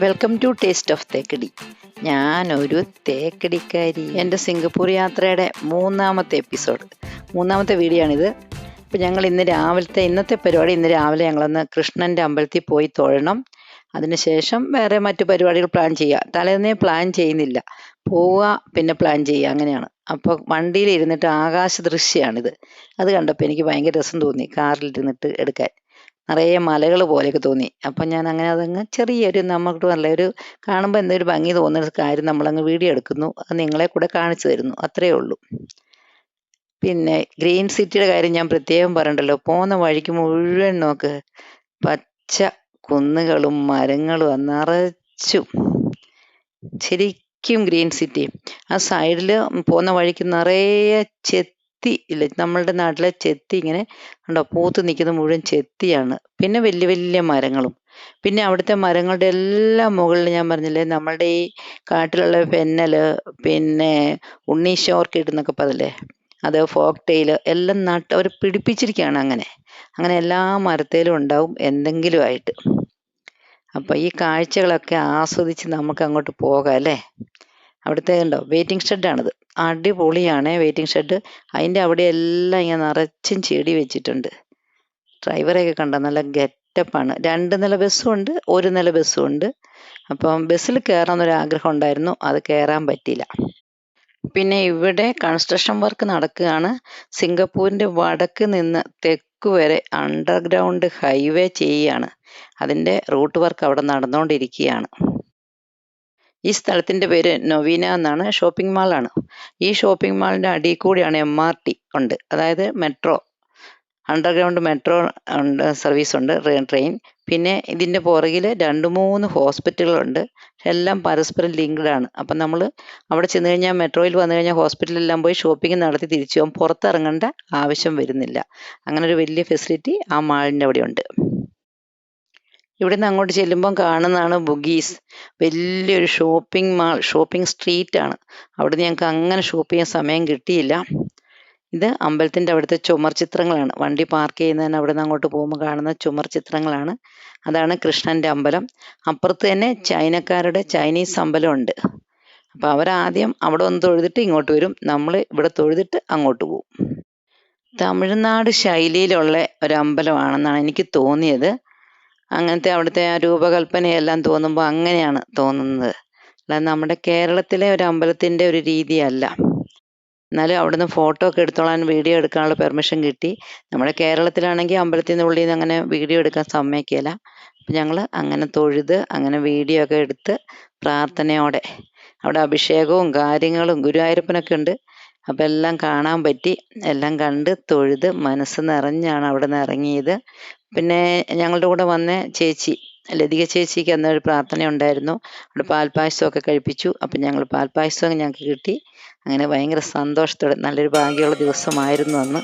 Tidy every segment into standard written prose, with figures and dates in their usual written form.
Welcome to Taste of Thekkady. ഞാനൊരു തേക്കടിക്കാരി. എൻ്റെ സിംഗപ്പൂർ യാത്രയുടെ മൂന്നാമത്തെ വീഡിയോ ആണിത്. അപ്പോൾ ഞങ്ങൾ ഇന്നത്തെ പരിപാടി ഇന്ന് രാവിലെ ഞങ്ങളൊന്ന് കൃഷ്ണൻ്റെ അമ്പലത്തിൽ പോയി തൊഴണം. അതിനുശേഷം വേറെ മറ്റു പരിപാടികൾ പ്ലാൻ ചെയ്യുക. തലേന്നേ പ്ലാൻ ചെയ്യുന്നില്ല, പോവുക പിന്നെ പ്ലാൻ ചെയ്യുക, അങ്ങനെയാണ്. അപ്പോൾ വണ്ടിയിൽ ഇരുന്നിട്ട് ആകാശ ദൃശ്യമാണിത്. അത് കണ്ടപ്പോൾ എനിക്ക് ഭയങ്കര രസം തോന്നി കാറിലിരുന്നിട്ട് എടുക്കാൻ. നിറയെ മലകൾ പോലെയൊക്കെ തോന്നി. അപ്പം ഞാൻ അങ്ങനെ അതങ്ങ് ചെറിയൊരു നമുക്ക് നല്ലൊരു കാണുമ്പോൾ എന്തൊരു ഭംഗി തോന്നുന്ന കാര്യം നമ്മളങ്ങ് വീഡിയോ എടുക്കുന്നു. അത് നിങ്ങളെ കൂടെ കാണിച്ചു തരുന്നു, അത്രയേ ഉള്ളൂ. പിന്നെ ഗ്രീൻ സിറ്റിയുടെ കാര്യം ഞാൻ പ്രത്യേകം പറയണ്ടല്ലോ. പോകുന്ന വഴിക്ക് മുഴുവൻ നോക്ക്, പച്ച കുന്നുകളും മരങ്ങളും നിറച്ചും. ശരിക്കും ഗ്രീൻ സിറ്റി. ആ സൈഡിൽ പോകുന്ന വഴിക്ക് നിറയെ ചെത്തി ഇല്ല, നമ്മളുടെ നാട്ടിലെ ചെത്തി ഇങ്ങനെ ഉണ്ടോ, പൂത്ത് നിൽക്കുന്ന മുഴുവൻ ചെത്തിയാണ്. പിന്നെ വലിയ വലിയ മരങ്ങളും. പിന്നെ അവിടുത്തെ മരങ്ങളുടെ എല്ലാം മുകളിൽ ഞാൻ പറഞ്ഞില്ലേ, നമ്മളുടെ ഈ കാട്ടിലുള്ള ഫെന്നല്, പിന്നെ ഉണ്ണീശ ഓർക്കിഡ് എന്നൊക്കെ പറയില്ലേ, അത് ഫോക്ക് ടെയിൽ എല്ലാം നട്ട് അവർ പിടിപ്പിച്ചിരിക്കുകയാണ്. അങ്ങനെ എല്ലാ മരത്തേലും ഉണ്ടാവും എന്തെങ്കിലും ആയിട്ട്. അപ്പോൾ ഈ കാഴ്ചകളൊക്കെ ആസ്വദിച്ച് നമുക്ക് അങ്ങോട്ട് പോകാം അല്ലേ. അവിടുത്തെ ഉണ്ടോ വെയിറ്റിംഗ് ഷെഡാണിത്. അടിപൊളിയാണ് വെയിറ്റിംഗ് ഷെഡ്. അതിൻ്റെ അവിടെ എല്ലാം ഇങ്ങനെ നിറച്ചും ചെടി വെച്ചിട്ടുണ്ട്. ഡ്രൈവറെയൊക്കെ കണ്ടോ, നല്ല ഗെറ്റപ്പാണ്. 2 നില ബസ്സും ഉണ്ട്, 1 നില ബസ്സും ഉണ്ട്. അപ്പം ബസ്സിൽ കയറാമെന്നൊരാഗ്രഹം ഉണ്ടായിരുന്നു, അത് കയറാൻ പറ്റിയില്ല. പിന്നെ ഇവിടെ കൺസ്ട്രക്ഷൻ വർക്ക് നടക്കുകയാണ്. സിംഗപ്പൂരിൻ്റെ വടക്ക് നിന്ന് തെക്ക് വരെ അണ്ടർഗ്രൗണ്ട് ഹൈവേ ചെയ്യുകയാണ്. അതിൻ്റെ റൂട്ട് വർക്ക് അവിടെ നടന്നുകൊണ്ടിരിക്കുകയാണ്. ഈ സ്ഥലത്തിൻ്റെ പേര് നൊവീന എന്നാണ്. ഷോപ്പിംഗ് മാളാണ്. ഈ ഷോപ്പിംഗ് മാളിൻ്റെ അടിയിൽ കൂടിയാണ് MRT ഉണ്ട്, അതായത് മെട്രോ, അണ്ടർഗ്രൗണ്ട് മെട്രോ ഉണ്ട്, സർവീസ് ഉണ്ട്, ട്രെയിൻ. പിന്നെ ഇതിൻ്റെ പുറകിൽ 2-3 ഹോസ്പിറ്റലുകളുണ്ട്. എല്ലാം പരസ്പരം ലിങ്ക്ഡ് ആണ്. അപ്പം നമ്മൾ അവിടെ ചെന്ന് കഴിഞ്ഞാൽ, മെട്രോയിൽ വന്നു കഴിഞ്ഞാൽ ഹോസ്പിറ്റലിലെല്ലാം പോയി ഷോപ്പിംഗ് നടത്തി തിരിച്ചു പോകും. പുറത്തിറങ്ങേണ്ട ആവശ്യം വരുന്നില്ല. അങ്ങനെ ഒരു വലിയ ഫെസിലിറ്റി ആ മാളിൻ്റെ അവിടെ ഉണ്ട്. ഇവിടുന്ന് അങ്ങോട്ട് ചെല്ലുമ്പം കാണുന്നതാണ് ബുഗീസ്. വലിയൊരു ഷോപ്പിംഗ് മാൾ, ഷോപ്പിംഗ് സ്ട്രീറ്റ് ആണ്. അവിടുന്ന് ഞങ്ങൾക്ക് അങ്ങനെ ഷോപ്പ് ചെയ്യാൻ സമയം കിട്ടിയില്ല. ഇത് അമ്പലത്തിൻ്റെ അവിടുത്തെ ചുമർ ചിത്രങ്ങളാണ്. വണ്ടി പാർക്ക് ചെയ്യുന്നതിന് അവിടെ നിന്ന് അങ്ങോട്ട് പോകുമ്പോൾ കാണുന്ന ചുമർ ചിത്രങ്ങളാണ്. അതാണ് കൃഷ്ണൻ്റെ അമ്പലം. അപ്പുറത്ത് തന്നെ ചൈനക്കാരുടെ ചൈനീസ് അമ്പലം ഉണ്ട്. അപ്പോൾ അവരാദ്യം അവിടെ ഒന്ന് തൊഴുതിട്ട് ഇങ്ങോട്ട് വരും, നമ്മൾ ഇവിടെ തൊഴുതിട്ട് അങ്ങോട്ട് പോകും. തമിഴ്നാട് ശൈലിയിലുള്ള ഒരു അമ്പലമാണെന്നാണ് എനിക്ക് തോന്നിയത്. അങ്ങനത്തെ അവിടുത്തെ ആ രൂപകൽപ്പനയെല്ലാം തോന്നുമ്പോൾ അങ്ങനെയാണ് തോന്നുന്നത്. അല്ലാതെ നമ്മുടെ കേരളത്തിലെ ഒരു അമ്പലത്തിൻ്റെ ഒരു രീതിയല്ല. എന്നാലും അവിടുന്ന് ഫോട്ടോ ഒക്കെ എടുത്തോളാൻ, വീഡിയോ എടുക്കാനുള്ള പെർമിഷൻ കിട്ടി. നമ്മുടെ കേരളത്തിലാണെങ്കിൽ അമ്പലത്തിൻ്റെ ഉള്ളിൽ നിന്ന് അങ്ങനെ വീഡിയോ എടുക്കാൻ സമ്മതിക്കില്ല. അപ്പം ഞങ്ങൾ അങ്ങനെ തൊഴുത് അങ്ങനെ വീഡിയോ ഒക്കെ എടുത്ത് പ്രാർത്ഥനയോടെ, അവിടെ അഭിഷേകവും കാര്യങ്ങളും ഗുരുവായൂരപ്പനൊക്കെ ഉണ്ട്. അപ്പം എല്ലാം കാണാൻ പറ്റി. എല്ലാം കണ്ട് തൊഴുത് മനസ്സ് നിറഞ്ഞാണ് അവിടെ നിന്ന് ഇറങ്ങിയത്. പിന്നെ ഞങ്ങളുടെ കൂടെ വന്ന ചേച്ചി ലതിക ചേച്ചിക്ക് അന്നൊരു പ്രാർത്ഥന ഉണ്ടായിരുന്നു. അവിടെ പാൽപ്പായസമൊക്കെ കഴിപ്പിച്ചു. അപ്പം ഞങ്ങൾ പാൽപ്പായസം ഞങ്ങൾക്ക് കിട്ടി. അങ്ങനെ ഭയങ്കര സന്തോഷത്തോടെ, നല്ലൊരു ഭാഗ്യമുള്ള ദിവസമായിരുന്നു അന്ന്.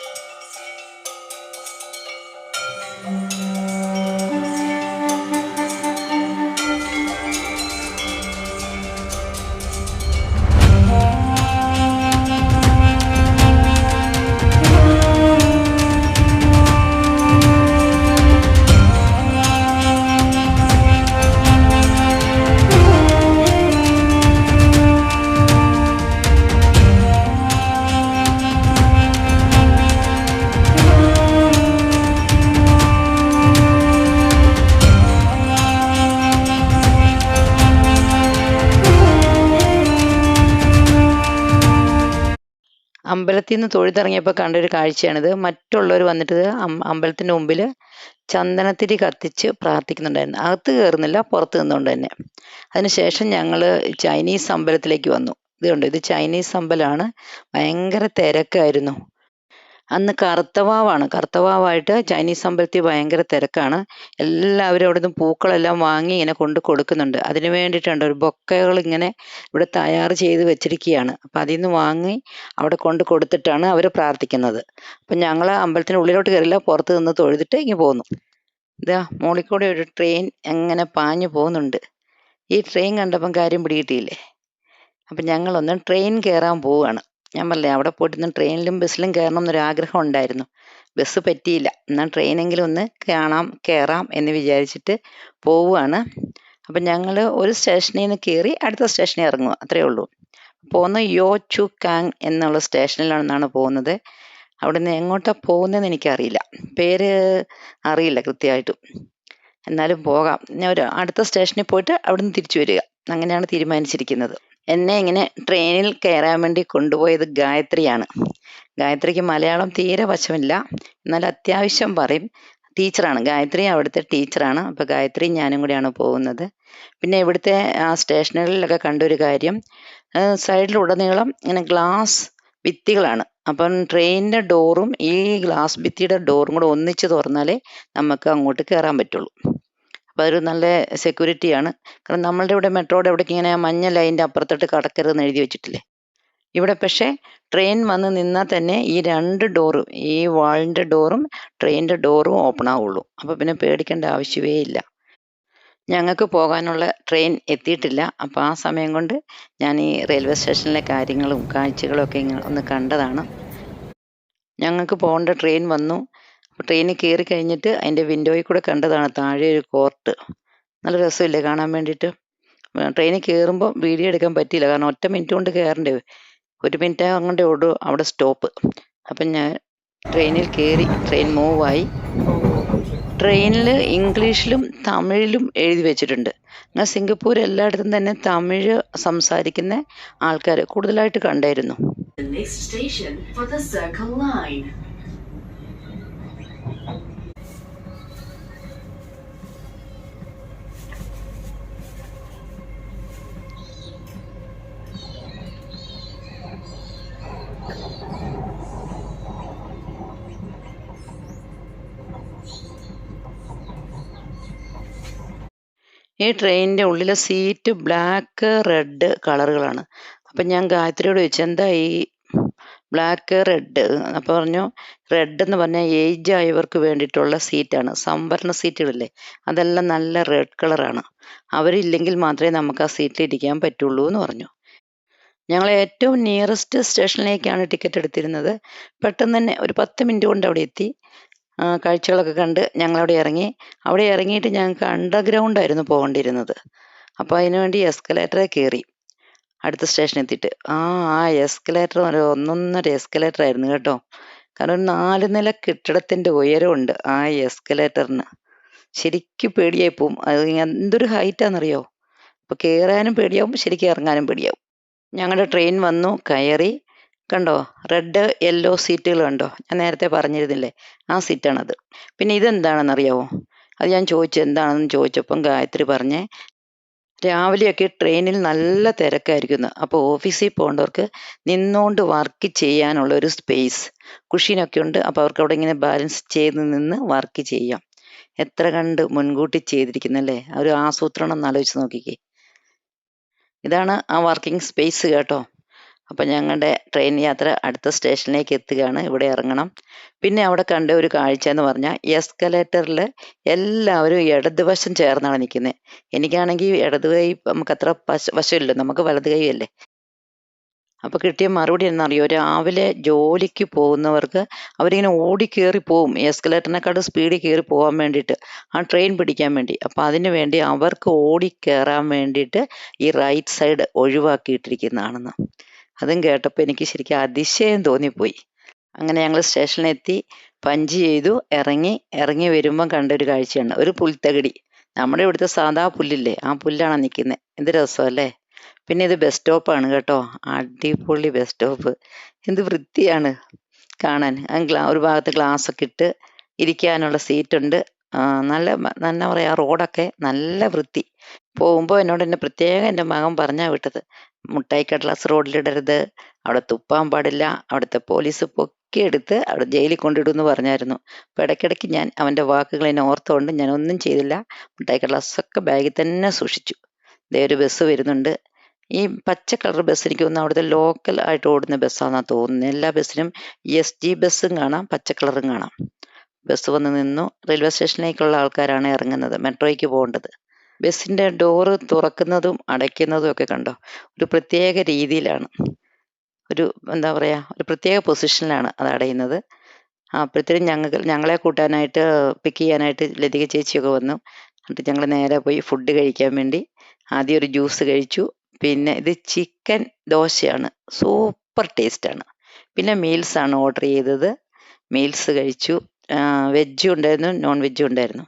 അമ്പലത്തിൽ നിന്ന് തൊഴുതിറങ്ങിയപ്പോൾ കണ്ടൊരു കാഴ്ചയാണിത്. മറ്റുള്ളവർ വന്നിട്ട് അമ്പലത്തിൻ്റെ മുമ്പിൽ ചന്ദനത്തിരി കത്തിച്ച് പ്രാർത്ഥിക്കുന്നുണ്ടായിരുന്നു. അകത്ത് കയറുന്നില്ല, പുറത്ത് നിന്നുകൊണ്ട് തന്നെ. അതിനുശേഷം ഞങ്ങൾ ചൈനീസ് അമ്പലത്തിലേക്ക് വന്നു. ഇത് ചൈനീസ് അമ്പലമാണ്. ഭയങ്കര തിരക്കായിരുന്നു. അന്ന് കറുത്തവാവായിട്ട് ചൈനീസ് അമ്പലത്തിൽ ഭയങ്കര തിരക്കാണ്. എല്ലാവരും അവിടെ നിന്ന് പൂക്കളെല്ലാം വാങ്ങി ഇങ്ങനെ കൊണ്ട് കൊടുക്കുന്നുണ്ട്. അതിന് വേണ്ടിയിട്ടുണ്ട് ഒരു ബൊക്കകൾ ഇങ്ങനെ ഇവിടെ തയ്യാർ ചെയ്ത് വെച്ചിരിക്കുകയാണ്. അപ്പം അതിൽ നിന്ന് വാങ്ങി അവിടെ കൊണ്ട് കൊടുത്തിട്ടാണ് അവർ പ്രാർത്ഥിക്കുന്നത്. അപ്പം ഞങ്ങൾ അമ്പലത്തിന് ഉള്ളിലോട്ട് കയറില്ല, പുറത്ത് നിന്ന് തൊഴുതിട്ട് ഇങ്ങനെ പോന്നു. ഇതാ മോളിൽ കൂടെ ഒരു ട്രെയിൻ എങ്ങനെ പാഞ്ഞു പോകുന്നുണ്ട്. ഈ ട്രെയിൻ കണ്ടപ്പം കാര്യം പിടികിട്ടിയില്ലേ. അപ്പം ഞങ്ങളൊന്ന് ട്രെയിൻ കയറാൻ പോവുകയാണ്. ഞാൻ പറഞ്ഞില്ലേ, അവിടെ പോയിട്ട് ട്രെയിനിലും ബസ്സിലും കയറണം എന്നൊരാഗ്രഹം ഉണ്ടായിരുന്നു. ബസ് പറ്റിയില്ല. എന്നാൽ ട്രെയിനെങ്കിലും ഒന്ന് കയറാം എന്ന് വിചാരിച്ചിട്ട് പോവുകയാണ്. അപ്പം ഞങ്ങൾ ഒരു സ്റ്റേഷനിൽ നിന്ന് കയറി അടുത്ത സ്റ്റേഷനിൽ ഇറങ്ങുക, അത്രയേ ഉള്ളൂ. പോകുന്ന യോ ചു കാങ് എന്നുള്ള സ്റ്റേഷനിലാണെന്നാണ് പോകുന്നത്. അവിടെ നിന്ന് എങ്ങോട്ടാണ് പോകുന്നതെന്ന് എനിക്കറിയില്ല, പേര് അറിയില്ല കൃത്യമായിട്ടും. എന്നാലും പോകാം. ഞാൻ ഒരു അടുത്ത സ്റ്റേഷനിൽ പോയിട്ട് അവിടുന്ന് തിരിച്ചു വരിക, അങ്ങനെയാണ് തീരുമാനിച്ചിരിക്കുന്നത്. എന്നെ ഇങ്ങനെ ട്രെയിനിൽ കയറാൻ വേണ്ടി കൊണ്ടുപോയത് ഗായത്രിയാണ്. ഗായത്രിക്ക് മലയാളം തീരെ വശമില്ല, എന്നാൽ അത്യാവശ്യം പറയും. ടീച്ചറാണ് ഗായത്രി, അവിടുത്തെ ടീച്ചറാണ്. അപ്പോൾ ഗായത്രി ഞാനും കൂടിയാണ് പോകുന്നത്. പിന്നെ ഇവിടുത്തെ ആ സ്റ്റേഷനുകളിലൊക്കെ കണ്ടൊരു കാര്യം, സൈഡിലുടനീളം ഇങ്ങനെ ഗ്ലാസ് ഭിത്തികളാണ്. അപ്പം ട്രെയിനിൻ്റെ ഡോറും ഈ ഗ്ലാസ് ഭിത്തിയുടെ ഡോറും കൂടെ ഒന്നിച്ച് തുറന്നാലേ നമുക്ക് അങ്ങോട്ട് കയറാൻ പറ്റുള്ളൂ. അപ്പോൾ അതൊരു നല്ല സെക്യൂരിറ്റിയാണ്. കാരണം നമ്മളുടെ ഇവിടെ മെട്രോയുടെ ഇവിടേക്ക് ഇങ്ങനെ മഞ്ഞ ലൈനിൻ്റെ അപ്പുറത്തോട്ട് കടക്കരുതെന്ന് എഴുതി വെച്ചിട്ടില്ലേ. ഇവിടെ പക്ഷേ ട്രെയിൻ വന്ന് നിന്നാൽ തന്നെ ഈ 2 ഡോറും, ഈ വാളിൻ്റെ ഡോറും ട്രെയിനിൻ്റെ ഡോറും ഓപ്പൺ ആവുള്ളൂ. അപ്പോൾ പിന്നെ പേടിക്കേണ്ട ആവശ്യമേ ഇല്ല. ഞങ്ങൾക്ക് പോകാനുള്ള ട്രെയിൻ എത്തിയിട്ടില്ല. അപ്പോൾ ആ സമയം കൊണ്ട് ഞാൻ ഈ റെയിൽവേ സ്റ്റേഷനിലെ കാര്യങ്ങളും കാഴ്ചകളും ഒക്കെ ഒന്ന് കണ്ടതാണ്. ഞങ്ങൾക്ക് പോകേണ്ട ട്രെയിൻ വന്നു. അപ്പോൾ ട്രെയിനിൽ കയറി കഴിഞ്ഞിട്ട് അതിൻ്റെ വിൻഡോയിൽ കൂടെ കണ്ടതാണ് താഴെ ഒരു കോർട്ട്. നല്ല രസമില്ലേ കാണാൻ വേണ്ടിയിട്ട്. ട്രെയിനിൽ കയറുമ്പോൾ വീഡിയോ എടുക്കാൻ പറ്റിയില്ല, കാരണം ഒറ്റ മിനിറ്റ് കൊണ്ട് കയറണ്ടേ. 1 മിനിറ്റ് അങ്ങോട്ടേ ഉള്ളൂ അവിടെ സ്റ്റോപ്പ്. അപ്പം ഞാൻ ട്രെയിനിൽ കയറി, ട്രെയിൻ മൂവായി. ട്രെയിനിൽ ഇംഗ്ലീഷിലും തമിഴിലും എഴുതി വെച്ചിട്ടുണ്ട്. എന്നാൽ സിംഗപ്പൂർ എല്ലായിടത്തും തന്നെ തമിഴ് സംസാരിക്കുന്ന ആൾക്കാർ കൂടുതലായിട്ട് കണ്ടായിരുന്നു. The next station for the Circle Line. ഈ ട്രെയിനിൻ്റെ ഉള്ളിലെ സീറ്റ് ബ്ലാക്ക് റെഡ് കളറുകളാണ്. അപ്പം ഞാൻ ഗായത്രിയോട് ചോദിച്ചു, എന്താ ഈ ബ്ലാക്ക് റെഡ്? അപ്പോൾ പറഞ്ഞു, റെഡ് എന്ന് പറഞ്ഞാൽ ഏജ് ആയവർക്ക് വേണ്ടിയിട്ടുള്ള സീറ്റാണ്. സംവരണ സീറ്റുകളില്ലേ, അതെല്ലാം നല്ല റെഡ് കളറാണ്. അവരില്ലെങ്കിൽ മാത്രമേ നമുക്ക് ആ സീറ്റിൽ ഇരിക്കാൻ പറ്റുള്ളൂ എന്ന് പറഞ്ഞു. ഞങ്ങൾ ഏറ്റവും നിയറസ്റ്റ് സ്റ്റേഷനിലേക്കാണ് ടിക്കറ്റ് എടുത്തിരുന്നത്. പെട്ടെന്ന് തന്നെ ഒരു 10 മിനിറ്റ് കൊണ്ട് അവിടെ എത്തി. കാഴ്ചകളൊക്കെ കണ്ട് ഞങ്ങളവിടെ ഇറങ്ങി. അവിടെ ഇറങ്ങിയിട്ട് ഞങ്ങൾക്ക് അണ്ടർഗ്രൗണ്ടായിരുന്നു പോകേണ്ടിയിരുന്നത്. അപ്പോൾ അതിനുവേണ്ടി എസ്കലേറ്ററിൽ കയറി അടുത്ത സ്റ്റേഷനിൽ എത്തിയിട്ട്. ആ എസ്കലേറ്റർ ഒരു ഒന്നൊന്നര എസ്കലേറ്റർ ആയിരുന്നു കേട്ടോ. കാരണം ഒരു 4 നില കെട്ടിടത്തിൻ്റെ ഉയരമുണ്ട് ആ എസ്കലേറ്ററിന്. ശരിക്കും പേടിയായി പോവും. അത് എന്തൊരു ഹൈറ്റാണെന്നറിയോ. അപ്പോൾ കയറാനും പേടിയാവും, ശരിക്കും ഇറങ്ങാനും പേടിയാവും. ഞങ്ങളുടെ ട്രെയിൻ വന്നു, കയറി. കണ്ടോ, റെഡ് യെല്ലോ സീറ്റുകൾ കണ്ടോ? ഞാൻ നേരത്തെ പറഞ്ഞിരുന്നില്ലേ, ആ സീറ്റാണത്. പിന്നെ ഇതെന്താണെന്നറിയാവോ? അത് ഞാൻ ചോദിച്ചു എന്താണെന്ന് ചോദിച്ചപ്പം ഗായത്രി പറഞ്ഞേ, രാവിലെയൊക്കെ ട്രെയിനിൽ നല്ല തിരക്കായിരിക്കുന്നു. അപ്പോൾ ഓഫീസിൽ പോകേണ്ടവർക്ക് നിന്നുകൊണ്ട് വർക്ക് ചെയ്യാനുള്ള ഒരു സ്പേസ്, കുഷീനൊക്കെ ഉണ്ട്. അപ്പോൾ അവർക്ക് അവിടെ ഇങ്ങനെ ബാലൻസ് ചെയ്ത് നിന്ന് വർക്ക് ചെയ്യാം. എത്ര കണ്ട് മുൻകൂട്ടി ചെയ്തിരിക്കുന്നല്ലേ, ആ ഒരു ആസൂത്രണം ഒന്ന് ആലോചിച്ച് നോക്കിക്കേ. ഇതാണ് ആ വർക്കിംഗ് സ്പേസ് കേട്ടോ. അപ്പം ഞങ്ങളുടെ ട്രെയിൻ യാത്ര അടുത്ത സ്റ്റേഷനിലേക്ക് എത്തുകയാണ്. ഇവിടെ ഇറങ്ങണം. പിന്നെ അവിടെ കണ്ട ഒരു കാഴ്ച എന്ന് പറഞ്ഞാൽ, എസ്കലേറ്ററിൽ എല്ലാവരും ഇടതുവശം ചേർന്നാണ് നിൽക്കുന്നത്. എനിക്കാണെങ്കിൽ ഇടത് കൈ നമുക്കത്ര വശമില്ല, നമുക്ക് വലത് കൈ അല്ലേ. അപ്പോൾ കിട്ടിയ മറുപടി എന്നറിയോ, രാവിലെ ജോലിക്ക് പോകുന്നവർക്ക് അവരിങ്ങനെ ഓടിക്കേറി പോവും, എസ്കലേറ്ററിനെക്കാട്ടും സ്പീഡിൽ കയറി പോകാൻ വേണ്ടിയിട്ട്, ആ ട്രെയിൻ പിടിക്കാൻ വേണ്ടി. അപ്പോൾ അതിന് വേണ്ടി അവർക്ക് ഓടിക്കയറാൻ വേണ്ടിയിട്ട് ഈ റൈറ്റ് സൈഡ് ഒഴിവാക്കിയിട്ടിരിക്കുന്നതാണെന്ന്. അതും കേട്ടപ്പോൾ എനിക്ക് ശരിക്കും അതിശയം തോന്നിപ്പോയി. അങ്ങനെ ഞങ്ങൾ സ്റ്റേഷനിലെത്തി, പഞ്ച് ചെയ്തു, ഇറങ്ങി വരുമ്പം കണ്ടൊരു കാഴ്ചയാണ് ഒരു പുൽത്തകിടി. നമ്മുടെ ഇവിടുത്തെ സാധാ പുല്ലില്ലേ, ആ പുല്ലാണ് നിൽക്കുന്നത്. എന്ത് രസമല്ലേ. പിന്നെ ഇത് ബസ് സ്റ്റോപ്പാണ് കേട്ടോ. അടിപൊളി ബസ് സ്റ്റോപ്പ്. എന്ത് വൃത്തിയാണ് കാണാൻ. ഒരു ഭാഗത്ത് ഗ്ലാസ് ഒക്കെ ഇട്ട് ഇരിക്കാനുള്ള സീറ്റുണ്ട്. നല്ല പറയാ, റോഡൊക്കെ നല്ല വൃത്തി. പോകുമ്പോൾ എന്നോട് എന്നെ പ്രത്യേകം എൻ്റെ മകൻ പറഞ്ഞാ വിട്ടത്, മുട്ടായി കടലാസ് റോഡിലിടരുത്, അവിടെ തുപ്പാൻ പാടില്ല, അവിടുത്തെ പോലീസ് പൊക്കിയെടുത്ത് അവിടെ ജയിലിൽ കൊണ്ടിടുമെന്ന് പറഞ്ഞായിരുന്നു. അപ്പോൾ ഇടയ്ക്കിടയ്ക്ക് ഞാൻ അവൻ്റെ വാക്കുകൾ എന്നെ ഓർത്തുകൊണ്ട് ഞാൻ ഒന്നും ചെയ്തില്ല. മുട്ടായി കടലാസൊക്കെ ബാഗിൽ തന്നെ സൂക്ഷിച്ചു. ദേ ഒരു ബസ് വരുന്നുണ്ട്. ഈ പച്ച കളർ ബസ് എനിക്ക് തോന്നുന്നു അവിടുത്തെ ലോക്കൽ ആയിട്ട് ഓടുന്ന ബസ്സാണെന്നാണ് തോന്നുന്നത്. എല്ലാ ബസ്സിനും SG ബസ്സും കാണാം, പച്ച കളറും കാണാം. ബസ് വന്ന് നിന്നു. റെയിൽവേ സ്റ്റേഷനിലേക്കുള്ള ആൾക്കാരാണ് ഇറങ്ങുന്നത്, മെട്രോയ്ക്ക് പോകേണ്ടത്. ബസ്സിൻ്റെ ഡോറ് തുറക്കുന്നതും അടയ്ക്കുന്നതും ഒക്കെ കണ്ടോ, ഒരു പ്രത്യേക രീതിയിലാണ്. ഒരു എന്താ പറയുക, ഒരു പ്രത്യേക പൊസിഷനിലാണ് അത് അടയുന്നത്. അപ്പോഴത്തേനും ഞങ്ങളെ കൂട്ടാനായിട്ട് പിക്ക് ചെയ്യാനായിട്ട് ലതിക ചേച്ചിയൊക്കെ വന്നു. എന്നിട്ട് ഞങ്ങൾ നേരെ പോയി ഫുഡ് കഴിക്കാൻ വേണ്ടി ആദ്യം ഒരു ജ്യൂസ് കഴിച്ചു. പിന്നെ ഇത് ചിക്കൻ ദോശയാണ്, സൂപ്പർ ടേസ്റ്റാണ്. പിന്നെ മീൽസാണ് ഓർഡർ ചെയ്തത്. മീൽസ് കഴിച്ചു. വെജും ഉണ്ടായിരുന്നു, നോൺ വെജും ഉണ്ടായിരുന്നു.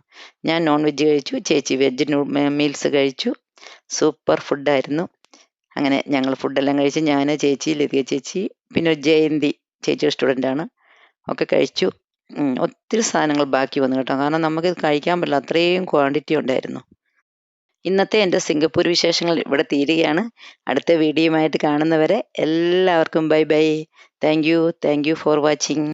ഞാൻ നോൺ വെജ് കഴിച്ചു, ചേച്ചി വെജ് മീൽസ് കഴിച്ചു. സൂപ്പർ ഫുഡായിരുന്നു. അങ്ങനെ ഞങ്ങൾ ഫുഡെല്ലാം കഴിച്ച് ഞാൻ, ചേച്ചി, ലതിക ചേച്ചി, പിന്നെ ഒരു ജയന്തി ചേച്ചിയുടെ സ്റ്റുഡൻ്റാണ്, ഒക്കെ കഴിച്ചു. ഒത്തിരി സാധനങ്ങൾ ബാക്കി വന്നു കേട്ടോ, കാരണം നമുക്കിത് കഴിക്കാൻ പറ്റില്ല, അത്രയും ക്വാണ്ടിറ്റി ഉണ്ടായിരുന്നു. ഇന്നത്തെ എൻ്റെ സിംഗപ്പൂർ വിശേഷങ്ങൾ ഇവിടെ തീരുകയാണ്. അടുത്ത വീഡിയോയുമായിട്ട് കാണുന്നവരെ എല്ലാവർക്കും bye bye. Thank you for watching.